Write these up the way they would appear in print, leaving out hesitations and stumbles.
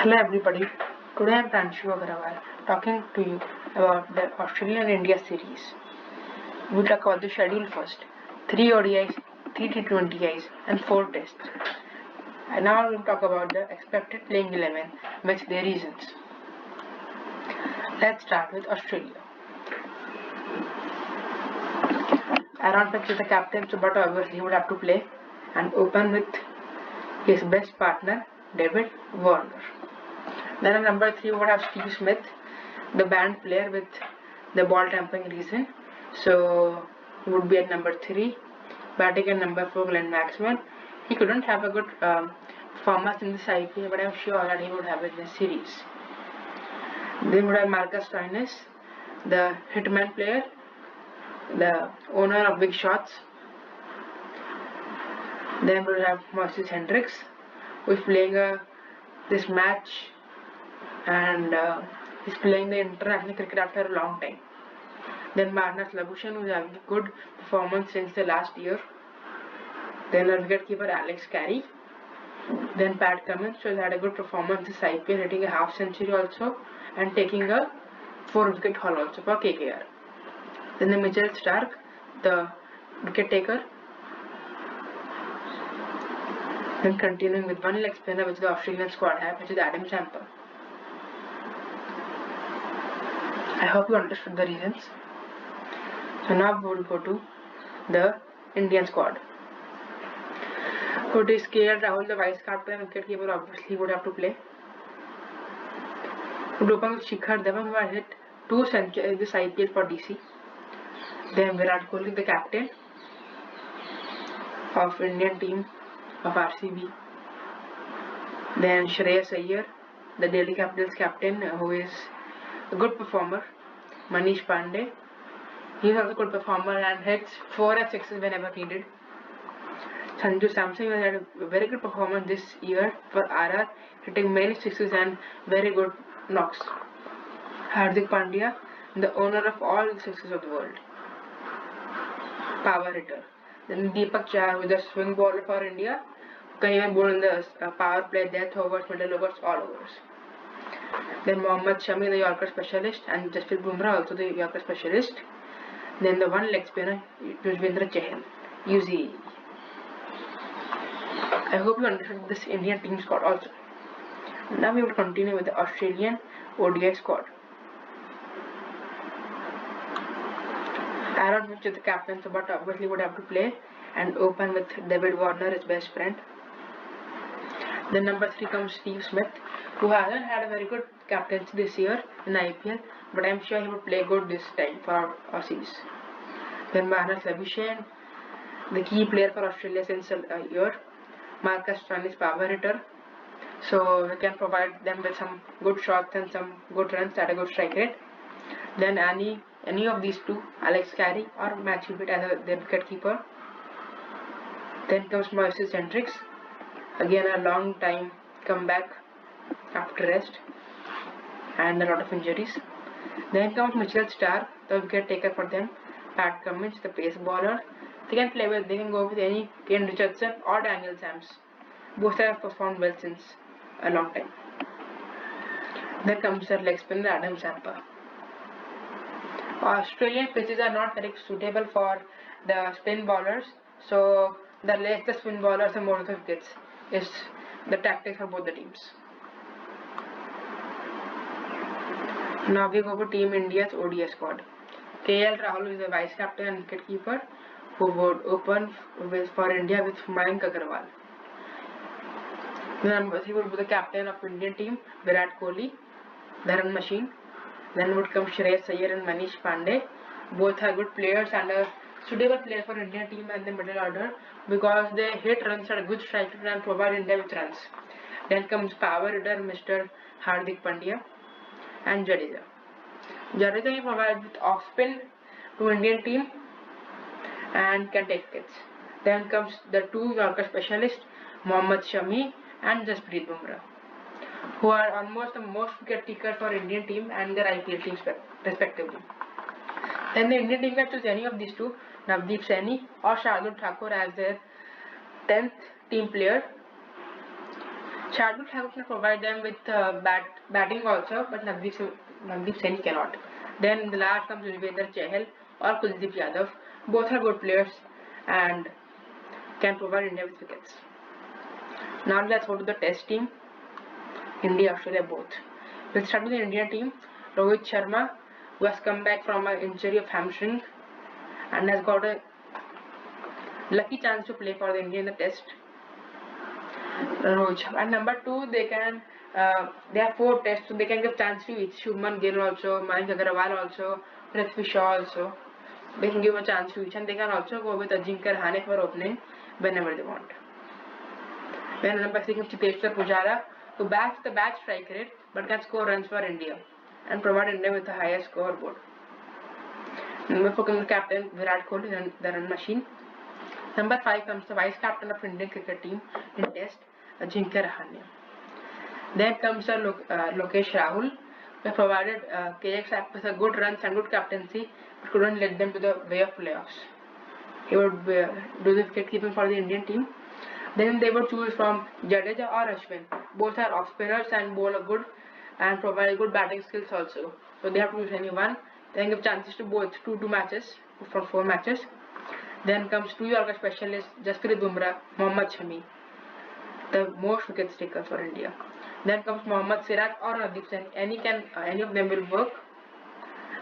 Hello everybody, today I am Pranshu Agrawal talking to you about the Australian-India series. We'll talk about the schedule first. 3 ODIs, 3 T20Is and 4 tests. And now we'll talk about the expected playing 11 with their reasons. Let's start with Australia. Aaron Finch is the captain, so but obviously he would have to play and open with his best partner David Warner. Then at number 3 we would have Steve Smith, the band player with the ball tampering reason. So he would be at number 3. Batting at number 4, Glenn Maxwell. He couldn't have a good performance in this IPL, but I'm sure that he would have it in the series. Then we would have Marcus Stoinis, the hitman player, the owner of big shots. Then we would have Moses Hendricks, who is playing this match and he's playing the international cricket after a long time. Then Marnus Labuschagne, who's having a good performance since the last year. Then our wicketkeeper Alex Carey. Then Pat Cummins, who has had a good performance this IPL, hitting a half century also and taking a 4-wicket haul also for KKR. Then the Mitchell Starc, the wicket taker. Then continuing with one leg spinner which the Australian squad have, which is Adam Zampa. I hope you understood the reasons. So now we will go to the Indian squad. So it is KL Rahul, the vice captain and wicketkeeper, obviously would have to play. Would open with Shikhar Dhawan, who has hit 2 centuries in this IPL for DC. Then Virat Kohli, the captain of Indian team of RCB. Then Shreyas Iyer, the Delhi Capitals captain, who is a good performer. Manish Pandey, he is also a good performer and hits 4 and 6s whenever needed. Sanju Samson has had a very good performance this year for RR, hitting many 6s and very good knocks. Hardik Pandya, the owner of all the 6s of the world. Power hitter. Then Deepak Chahar, who is a swing bowler for India, who can even bowl in the power play, death overs, middle overs, all overs. Then Mohammad Shami, the Yorker specialist, and Jasprit Bumrah, also the Yorker specialist. Then the one leg spinner, Yuzvendra Chahal, UZE. I hope you understood this Indian team squad also. Now we will continue with the Australian ODI squad. Aaron Finch is the captain, so but obviously would have to play and open with David Warner, his best friend. Then number 3 comes Steve Smith, who hasn't had a very good captaincy this year in IPL, but I'm sure he would play good this time for our Aussies. Then Marnus Labuschagne, the key player for Australia since a year. Marcus Stoinis, power hitter, so he can provide them with some good shots and some good runs at a good strike rate. Then any of these two, Alex Carey or Matthew Pitt as their wicket keeper. Then comes Moses Hendricks, again a long time comeback after rest and a lot of injuries. Then comes Mitchell Starc, the wicket taker for them. Pat Cummins, the pace bowler. They can go with any Kane Richardson or Daniel Sams. Both have performed well since a long time. Then comes their leg spinner Adam Zampa. Australian pitches are not very suitable for the spin bowlers, so the less the spin bowlers, the more the wickets is the tactics for both the teams. Now we go for Team India's ODI squad. KL Rahul is the vice captain and wicketkeeper, who would open for India with Pranshu Agrawal. Number 3 would be the captain of Indian team, Virat Kohli, the run machine. Then would come Shreyas Iyer and Manish Pandey. Both are good players and a suitable player for Indian team and the middle order because they hit runs at a good strike rate and provide India with runs. Then comes power hitter Mr. Hardik Pandya and Jadeja. Jadeja can provide with off spin to Indian team and can take wickets. Then comes the 2 Yorker specialists, Mohammad Shami and Jasprit Bumrah, who are almost the most wicket takers for Indian team and their IPL teams respectively. Then the Indian team can choose any of these two, Navdeep Saini or Shardul Thakur as their 10th team player. Shardul Thakur can provide them with batting also, but Navdeep Saini cannot. Then the last comes Yuzvendra Chahal or Kuldeep Yadav. Both are good players and can provide India with wickets. Now let's go to the test team. India, Australia both. We'll start with the Indian team. Rohit Sharma, who has come back from an injury of hamstring and has got a lucky chance to play for the India in the test. Rohit Sharma. And number two, they have 4 tests, so they can give chance to each. Shubman Gill also, Pranshu Agrawal also, Prithvi Shaw also. They can give a chance to each, and they can also go with Ajinkya Rahane for opening whenever they want. Then number 6 is Cheteshwar Pujara, who bats the bad strike rate but can score runs for India and provide India with the highest scoreboard. Number 4 comes the captain Virat Kohli, the run machine. Number 5 comes the vice captain of Indian cricket team in test, Ajinkya Rahane. Then comes the Lokesh Rahul, who provided KX with a good runs and good captaincy, but couldn't lead them to the way of playoffs. He would do the wicket keeping for the Indian team. Then they would choose from Jadeja or Ashwin. Both are off spinners and bowl a good and provide good batting skills also. So they have to choose anyone. Then give chances to both 2 matches for 4 matches. Then comes 2 Yorker specialists Jasprit Bumrah, Mohammad Shami, the most wicket taker for India. Then comes Mohammad Siraj or Navdeep Saini. Any of them will work.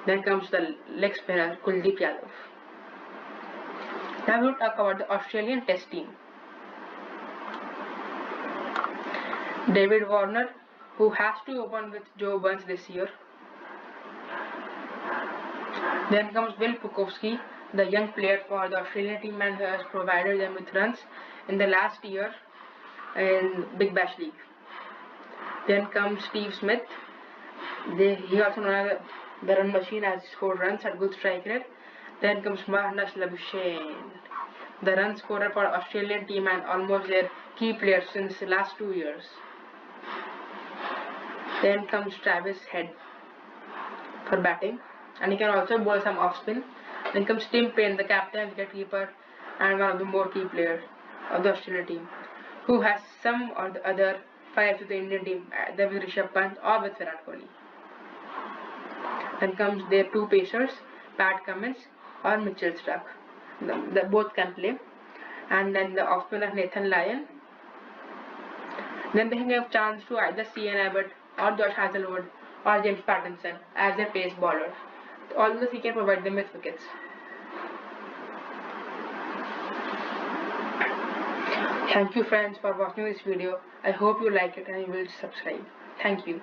Then comes the leg spinner Kuldeep Yadav. Now we will talk about the Australian test team. David Warner, who has to open with Joe Burns this year. Then comes Will Pucovski, the young player for the Australian team and who has provided them with runs in the last year in Big Bash League. Then comes Steve Smith. He also known as the run machine, as he scored runs at good strike rate. Then comes Magnus Labuschagne, the run scorer for Australian team and almost their key player since the last 2 years. Then comes Travis Head for batting, and he can also bowl some off spin. Then comes Tim Paine, the captain, wicketkeeper, and one of the more key players of the Australian team, who has some or the other fights with the Indian team, either with Rishabh Pant or with Virat Kohli. Then comes their 2 pacers, Pat Cummins or Mitchell Starc. They both can play. And then the off spinner Nathan Lyon. Then they can give chance to either C.N. Abbott or Josh Hazlewood or James Pattinson as their pace bowler. All this he can provide them with wickets. Thank you friends for watching this video. I hope you like it and you will subscribe. Thank you.